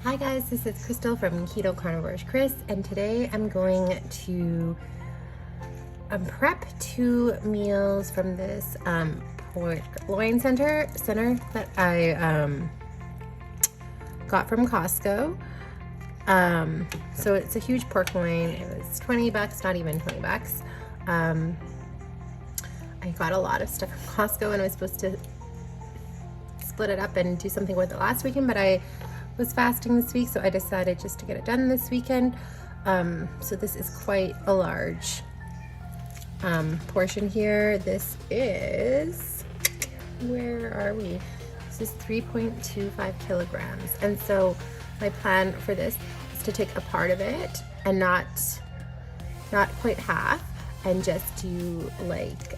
Hi guys, this is Crystal from Keto Carnivoreish Chris, and today I'm going to prep 2 meals from this pork loin center that I got from Costco. So it's a huge pork loin. It was 20 bucks, not even 20 bucks. I got a lot of stuff from Costco and I was supposed to split it up and do something with it last weekend, but I was fasting this week, so I decided just to get it done this weekend. So this is quite a large portion here. This is, where are we? This is 3.25 kilograms. And so my plan for this is to take a part of it and not quite half, and just do like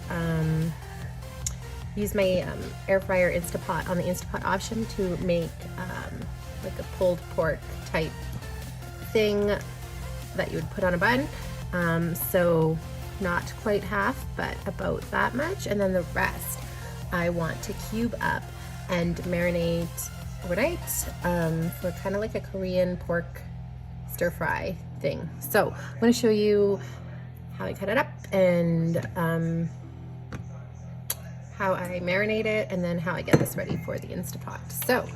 use my air fryer Instapot on the Instapot option to make like a pulled pork type thing that you would put on a bun. So not quite half, but about that much. And then the rest I want to cube up and marinate overnight for kind of like a Korean pork stir fry thing. So I'm going to show you how I cut it up and how I marinate it, and then how I get this ready for the Instapot. So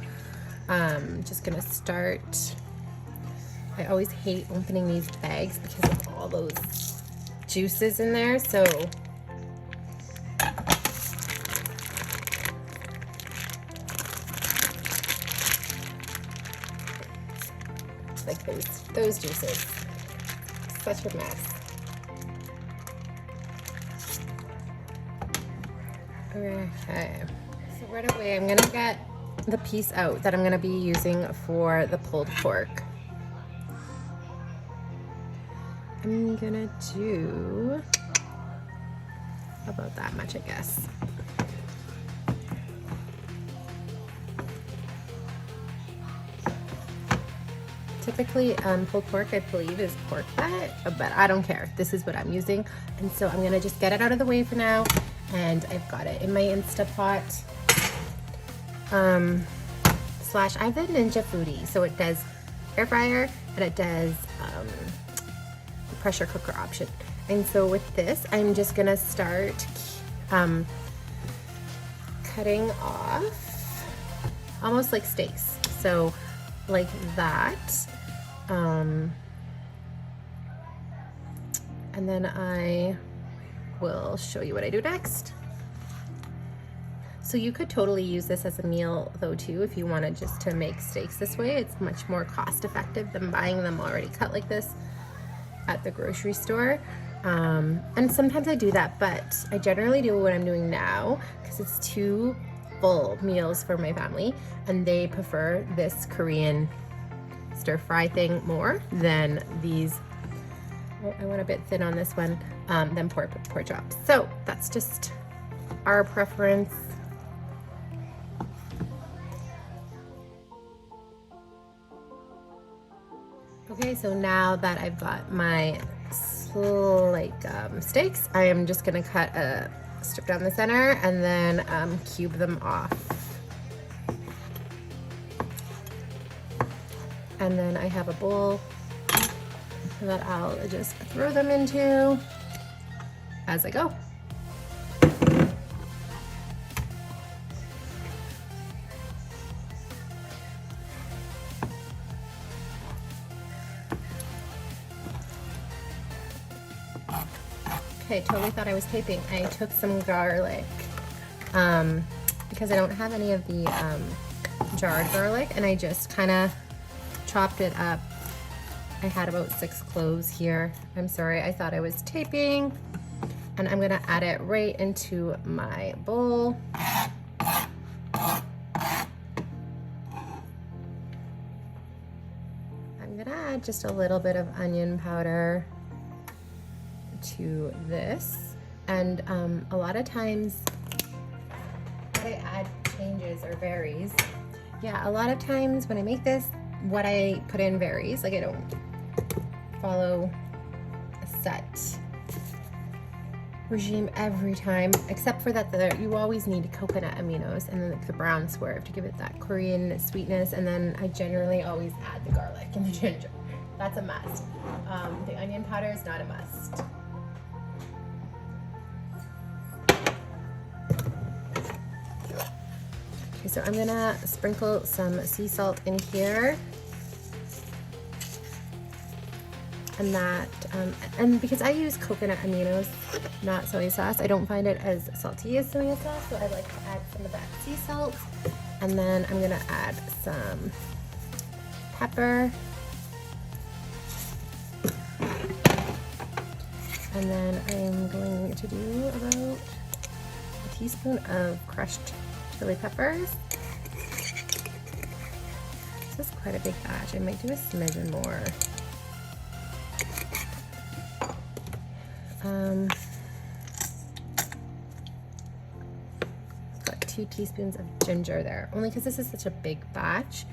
just gonna start. I always hate opening these bags because of all those juices in there. So like those juices, such a mess. Okay, so right away I'm gonna get the piece out that I'm gonna be using for the pulled pork. I'm gonna do about that much, I guess. Typically, pulled pork, I believe, is pork fat, but I don't care. This is what I'm using. And so I'm gonna just get it out of the way for now. And I've got it in my Instapot. Slash, I have the Ninja Foodie, so it does air fryer and it does the pressure cooker option. And so with this, I'm just gonna start cutting off almost like steaks. So like that. And then I will show you what I do next. So you could totally use this as a meal though too, if you wanted just to make steaks this way. It's much more cost effective than buying them already cut like this at the grocery store. And sometimes I do that, but I generally do what I'm doing now because it's 2 full meals for my family, and they prefer this Korean stir fry thing more than these. I went a bit thin on this one, than pork chops. So that's just our preference. Okay, so now that I've got my steaks, I am just gonna cut a strip down the center and then cube them off. And then I have a bowl that I'll just throw them into as I go. Okay, totally thought I was taping. I took some garlic because I don't have any of the jarred garlic, and I just kind of chopped it up. I had about 6 cloves here. I'm sorry, I thought I was taping. And I'm gonna add it right into my bowl. I'm gonna add just a little bit of onion powder to this. And a lot of times what I add changes or varies. Yeah, a lot of times when I make this, what I put in varies. Like, I don't follow a set regime every time, except for that you always need coconut aminos and then like the brown swerve to give it that Korean sweetness, and then I generally always add the garlic and the ginger. That's a must. The onion powder is not a must. Okay, so I'm gonna sprinkle some sea salt in here. And that, and because I use coconut aminos, not soy sauce, I don't find it as salty as soy sauce, so I like to add some of that sea salt. And then I'm gonna add some pepper. And then I'm going to do about a teaspoon of crushed chili peppers. This is quite a big batch. I might do a smidgen more. Got 2 teaspoons of ginger there, only because this is such a big batch.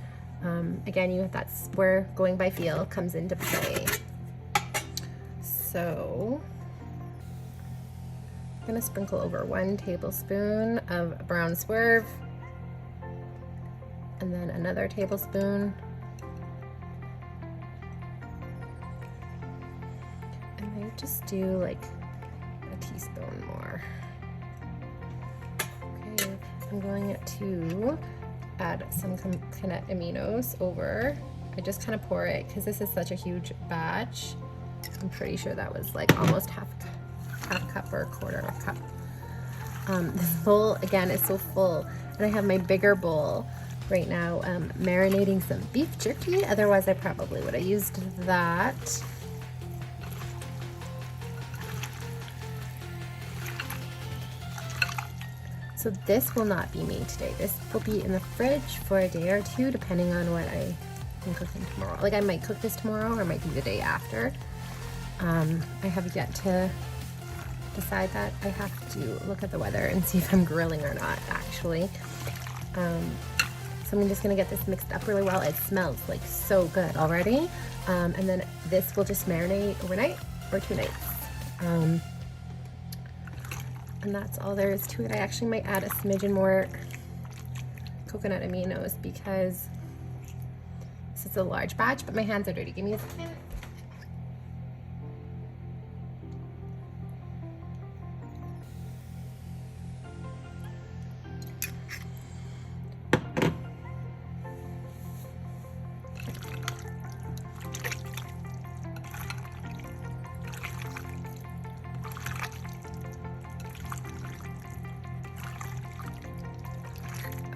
Again, you have that where going by feel comes into play. So I'm gonna sprinkle over 1 tablespoon of brown swerve, and then another tablespoon. And I just do like a teaspoon more. Okay, I'm going to add some coconut aminos over. I just kind of pour it because this is such a huge batch. I'm pretty sure that was like almost half cup or a quarter of a cup. This bowl again is so full, and I have my bigger bowl right now marinating some beef jerky. Otherwise I probably would have used that. So this will not be made today. This will be in the fridge for a day or two, depending on what I am cooking tomorrow. Like I might cook this tomorrow, or it might be the day after. I have yet to decide that. I have to look at the weather and see if I'm grilling or not, actually. So I'm just gonna get this mixed up really well. It smells like so good already. And then this will just marinate overnight or 2 nights. And that's all there is to it. I actually might add a smidgen more coconut aminos because this is a large batch, but my hands are dirty. Give me a second.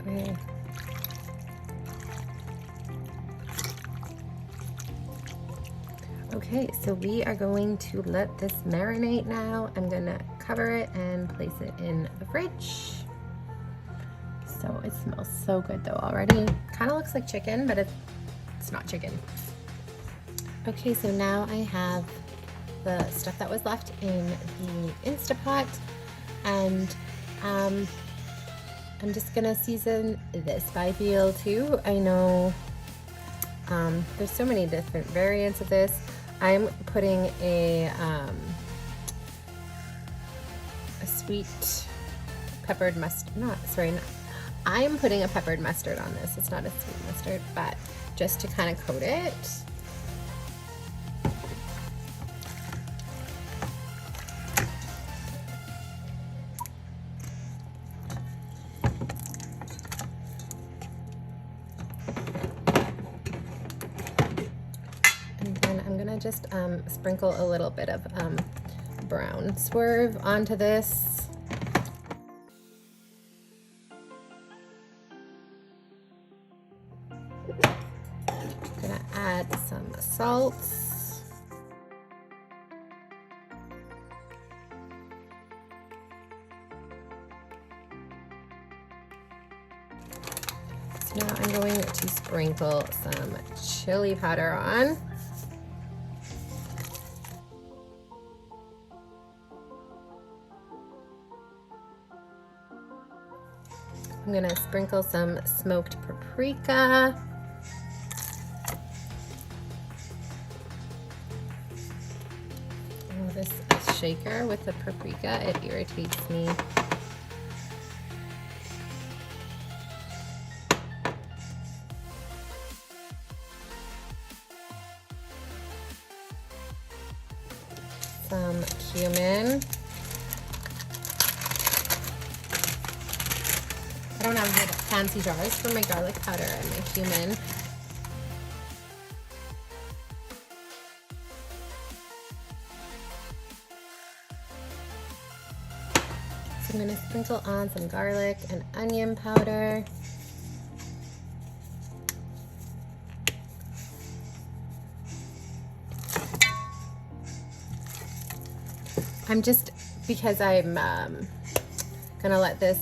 Okay. Okay, so we are going to let this marinate now. I'm gonna cover it and place it in the fridge. So it smells so good though already. Kind of looks like chicken, but it's not chicken. Okay, so now I have the stuff that was left in the Instapot, and I'm just gonna season this by feel too. I know there's so many different variants of this. I'm putting a sweet peppered mustard, I'm putting a peppered mustard on this. It's not a sweet mustard, but just to kind of coat it. Just sprinkle a little bit of brown swerve onto this. I'm gonna add some salt. So now I'm going to sprinkle some chili powder on. I'm gonna sprinkle some smoked paprika. Oh, this shaker with the paprika. It irritates me. Some cumin. I don't have good fancy jars for my garlic powder and my cumin. So I'm going to sprinkle on some garlic and onion powder. Because I'm gonna let this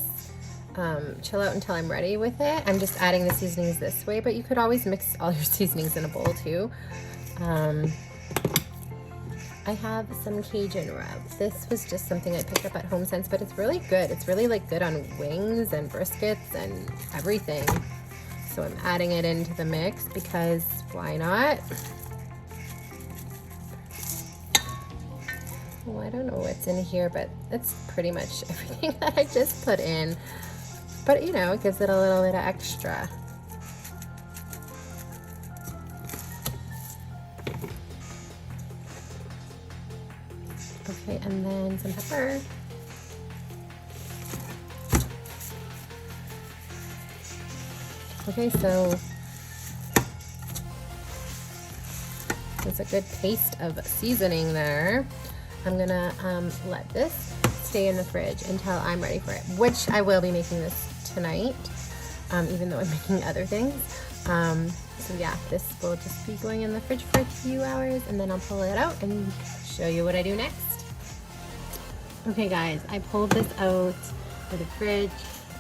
chill out until I'm ready with it, I'm just adding the seasonings this way, but you could always mix all your seasonings in a bowl too. I have some Cajun rub. This was just something I picked up at HomeSense, but it's really good. It's really like good on wings and briskets and everything. So I'm adding it into the mix because why not? Well, I don't know what's in here, but it's pretty much everything that I just put in. But you know, it gives it a little bit of extra. Okay, and then some pepper. Okay, so it's a good taste of seasoning there. I'm gonna let this stay in the fridge until I'm ready for it, which I will be making this tonight, even though I'm making other things. So yeah, this will just be going in the fridge for a few hours, and then I'll pull it out and show you what I do next. Okay guys, I pulled this out of the fridge.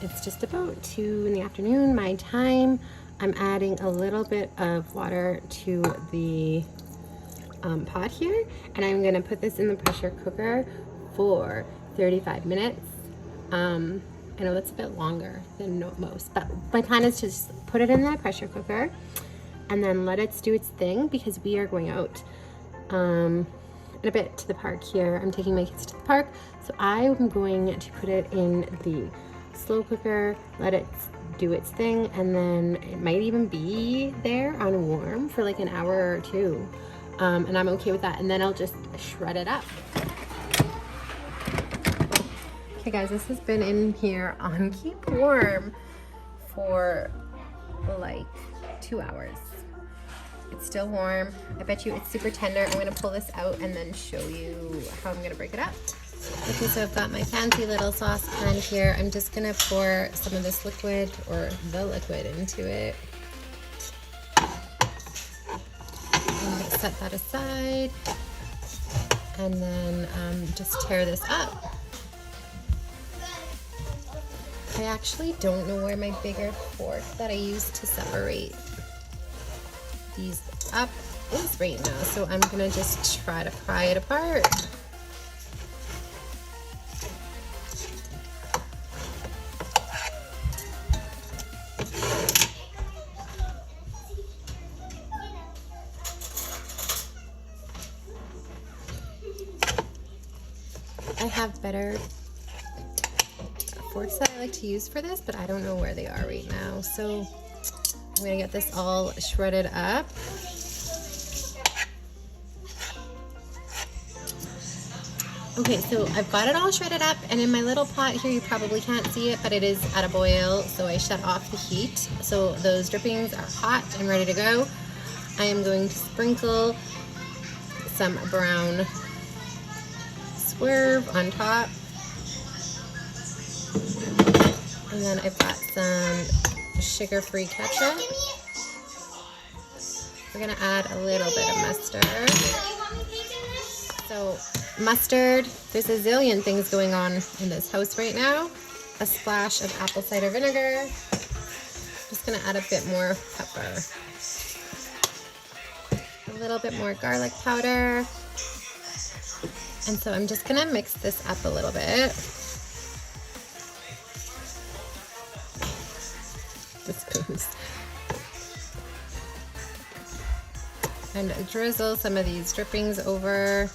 It's just about 2 in the afternoon, my time. I'm adding a little bit of water to the pot here, and I'm gonna put this in the pressure cooker for 35 minutes. I know that's a bit longer than most, but my plan is to just put it in that pressure cooker and then let it do its thing, because we are going out in a bit to the park here. I'm taking my kids to the park, so I'm going to put it in the slow cooker, let it do its thing, and then it might even be there on warm for like an hour or two. And I'm okay with that, and then I'll just shred it up. Okay guys, this has been in here on keep warm for like 2 hours. It's still warm. I bet you it's super tender. I'm gonna pull this out and then show you how I'm gonna break it up. Okay, so I've got my fancy little saucepan here. I'm just gonna pour some of this liquid, or the liquid, into it. Set that aside, and then just tear this up. I actually don't know where my bigger fork that I use to separate these up is right now, so I'm gonna just try to pry it apart. I have better forks that I like to use for this, but I don't know where they are right now. So I'm gonna get this all shredded up. Okay, so I've got it all shredded up, and in my little pot here, you probably can't see it, but it is at a boil, so I shut off the heat. So those drippings are hot and ready to go. I am going to sprinkle some brown Swerve on top, and then I've got some sugar-free ketchup. We're gonna add a little bit of mustard. So mustard, there's a zillion things going on in this house right now. A splash of apple cider vinegar. Just gonna add a bit more pepper. A little bit more garlic powder. And so I'm just gonna mix this up a little bit. The spoons. And drizzle some of these drippings over.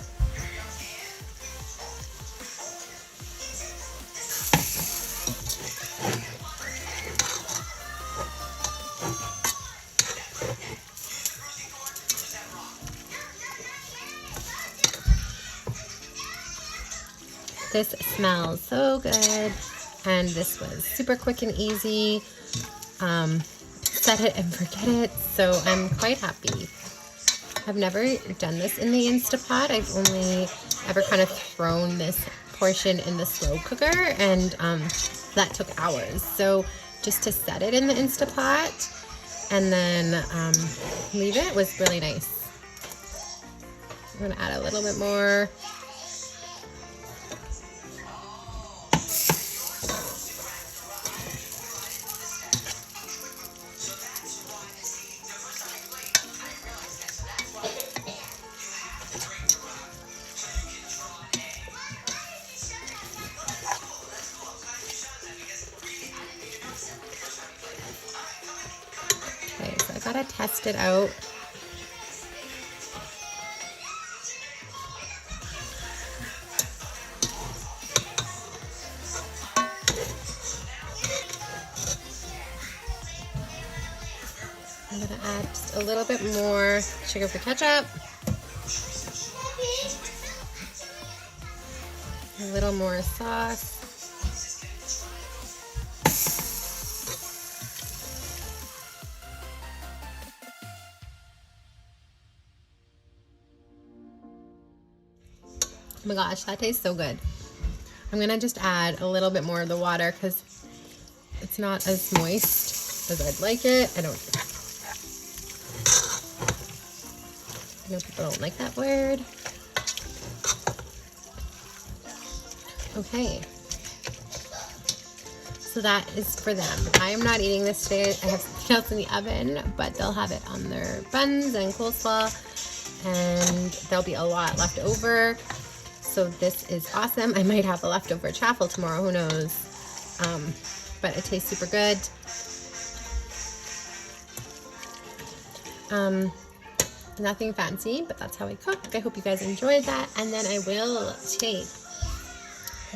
This smells so good, and this was super quick and easy. Set it and forget it, so I'm quite happy. I've never done this in the Instapot. I've only ever kind of thrown this portion in the slow cooker, and that took hours. So just to set it in the Instapot and then leave it was really nice. I'm gonna add a little bit more. Okay, so I gotta test it out. I'm gonna add just a little bit more sugar for ketchup. A little more sauce. Oh my gosh, that tastes so good. I'm gonna just add a little bit more of the water because it's not as moist as I'd like it. I know people don't like that word. Okay. So that is for them. I am not eating this today. I have something else in the oven, but they'll have it on their buns and coleslaw, and there'll be a lot left over. So this is awesome. I might have a leftover chaffle tomorrow, who knows? But it tastes super good. Nothing fancy, but that's how I cook. I hope you guys enjoyed that. And then I will take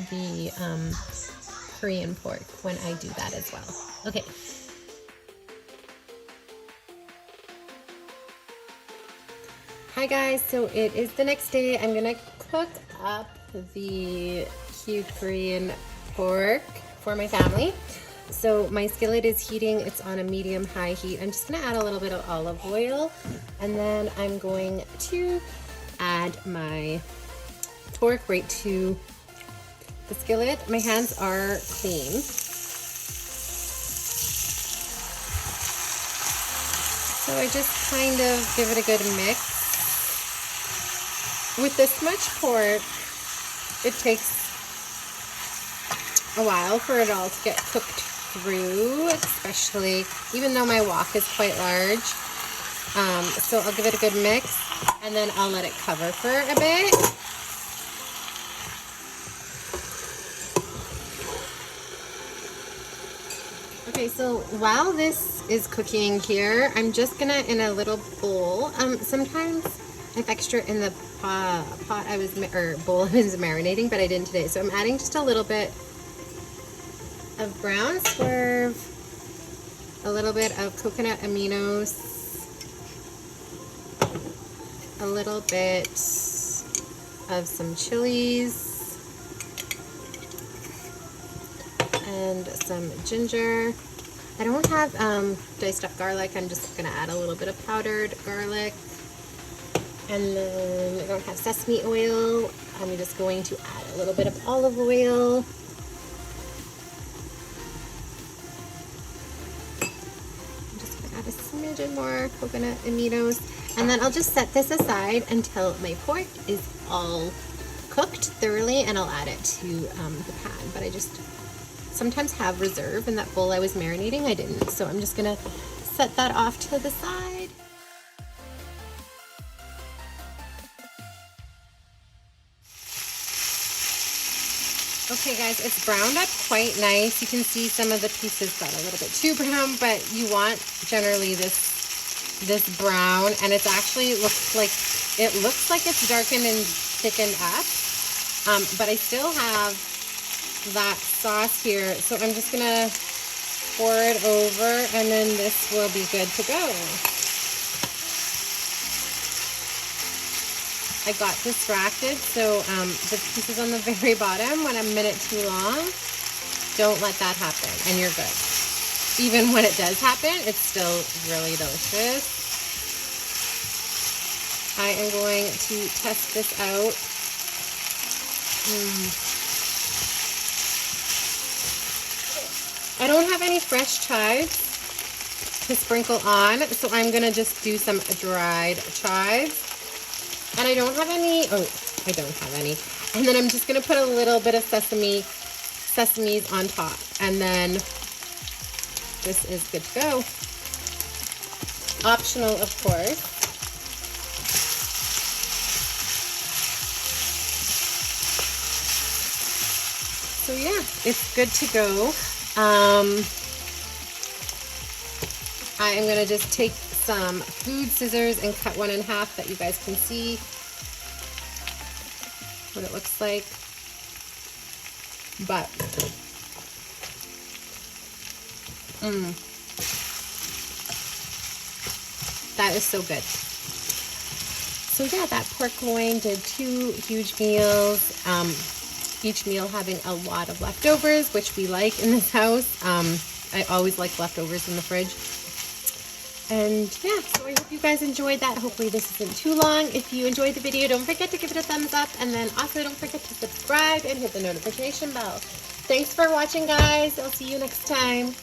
the Korean pork when I do that as well. Okay. Hi guys, so it is the next day. I'm gonna cook up the cute Korean pork for my family. So my skillet is heating. It's on a medium-high heat. I'm just gonna add a little bit of olive oil, and then I'm going to add my pork right to the skillet. My hands are clean. So I just kind of give it a good mix. With this much pork, it takes a while for it all to get cooked through, especially even though my wok is quite large. So I'll give it a good mix, and then I'll let it cover for a bit. Okay, so while this is cooking here, I'm just gonna, in a little bowl, sometimes I have extra in the pot I was, or bowl I was marinating, but I didn't today. So I'm adding just a little bit of brown swerve, a little bit of coconut aminos, a little bit of some chilies, and some ginger. I don't have diced up garlic. I'm just gonna add a little bit of powdered garlic. And then I don't have sesame oil. I'm just going to add a little bit of olive oil. I'm just going to add a smidgen more coconut aminos. And then I'll just set this aside until my pork is all cooked thoroughly, and I'll add it to the pan. But I just sometimes have reserve in that bowl I was marinating. I didn't. So I'm just going to set that off to the side. Okay guys, it's browned up quite nice. You can see some of the pieces got a little bit too brown, but you want generally this brown, and it's actually looks like it's darkened and thickened up. But I still have that sauce here, so I'm just gonna pour it over, and then this will be good to go. I got distracted, so the pieces on the very bottom went a minute too long. Don't let that happen, and you're good. Even when it does happen, it's still really delicious. I am going to test this out. I don't have any fresh chives to sprinkle on, so I'm gonna just do some dried chives. And I don't have any, I don't have any. And then I'm just gonna put a little bit of sesames on top. And then this is good to go. Optional, of course. So yeah, it's good to go. I am gonna just take some food scissors and cut one in half that you guys can see what it looks like. But that is so good. So yeah, that pork loin did 2 huge meals. Each meal having a lot of leftovers, which we like in this house. I always like leftovers in the fridge. And yeah, so I hope you guys enjoyed that. Hopefully this isn't too long. If you enjoyed the video, don't forget to give it a thumbs up. And then also don't forget to subscribe and hit the notification bell. Thanks for watching, guys. I'll see you next time.